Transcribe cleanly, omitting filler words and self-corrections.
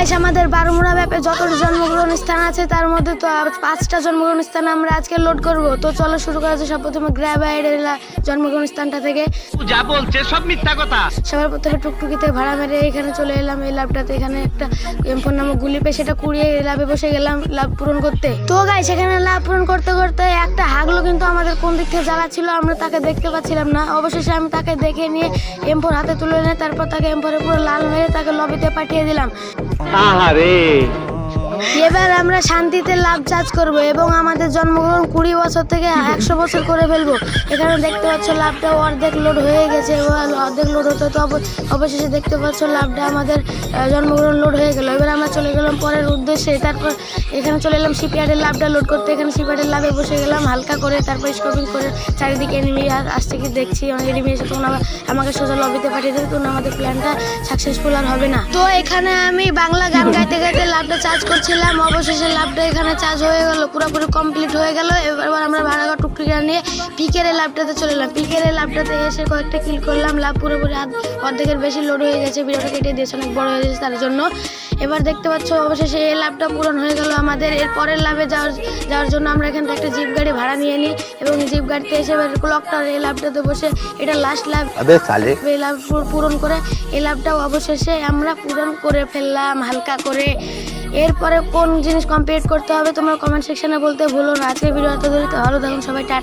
Guys, আমাদের বারমুড়া ম্যাপে যতটা জন্মগ্রহণ স্থান আছে তার মধ্যে তো 5টা জন্মগ্রহণ স্থান আমরা আজকে লোড করব। তো চলো শুরু করা যাক। সব প্রথমে গ্র্যাবাইডের জন্মগ্রহণ স্থানটা থেকে। যা বলছে সব মিথ্যা কথা। সবার প্রথমে টুকটুকিতে ভাড়া মেরে এখানে চলে এলাম। এই ল্যাবটাতে এখানে একটা এমফোন নামক গুলি পেয়ে সেটা কুড়িয়ে ল্যাবে বসে গেলাম লাভ পূরণ করতে। তো গাইস, এখানে লাভ পূরণ করতে করতে একটা হাগলো কিন্তু আমাদের কোন দিক থেকে জ্বালাচ্ছিল, আমরা তাকে দেখতে পাচ্ছিলাম না। অবশেষে আমি তাকে দেখে নিয়ে এমফোর হাতে তুলে নিয়ে তারপর তাকে এমফোরে পুরো লাল মেরে তাকে লবিতে পাঠিয়ে দিলাম। এবার আমরা শান্তিতে লাভ চার্জ করব এবং আমাদের জন্মগ্রহণ 20 বছর থেকে 100 বছর করে ফেলবো। এখানে দেখতে পাচ্ছ লাভটা অর্ধেক লোড হয়ে গেছে। অর্ধেক লোড হতে তো অবশেষে দেখতে পাচ্ছ লাভটা আমাদের জন্মগ্রহণ লোড হয়ে গেল। এবার আমরা চলে গেলাম পরের উদ্দেশ্যে। তারপর এখানে চলে এলাম শিপইয়ার্ডের লাভটা লোড করতে। এখানে শিপইয়ার্ডের লাভে বসে গেলাম হালকা করে। তারপর স্কোপিং করে চারিদিকে এনিমি আসছে কি দেখছি। অনেক এনিমি এসে তখন আমাকে সোজা লবিতে পাঠিয়ে দেবে। তখন আমাদের প্ল্যানটা সাকসেসফুল আর হবে না। তো এখানে আমি বাংলা গান গাইতে গাইতে লাভটা চার্জ করছিলাম। অবশেষে লাভটা এখানে চার্জ হয়ে গেল, পুরোপুরি কমপ্লিট হয়ে গেল। এবার আমরা ভাড়া টুকটুকি নিয়ে পিকের লাভটাতে চলে এলাম। পিকের লাভটাতে এসে কয়েকটা কিল করলাম। লাভ পুরোপুরি অর্ধেকের বেশি লোড হয়ে গেছে। ভিডিওটা কেটে দিয়েছে, অনেক বড় হয়ে গেছে তার জন্য। এবার দেখতে পাচ্ছ অবশেষে এই লাভটা পূরণ হয়ে গেল আমাদের। এর পরের লাভে যাওয়ার জন্য আমরা এখান থেকে একটা জিপ গাড়ি ভাড়া নিয়ে নিই এবং জিপ গাড়িতে এসে এবার ক্লকটার এই লাভটাতে বসে এটা লাস্ট লাভ। এই লাভ পূরণ করে এই লাভটাও অবশেষে আমরা পূরণ করে ফেললাম হালকা করে। এরপরে কোন জিনিস কমপ্লিট করতে হবে তোমরা কমেন্ট সেকশনে বলতে ভুলো না। আজকের ভিডিও এত ভালো থাকুন সবাই, টাটা।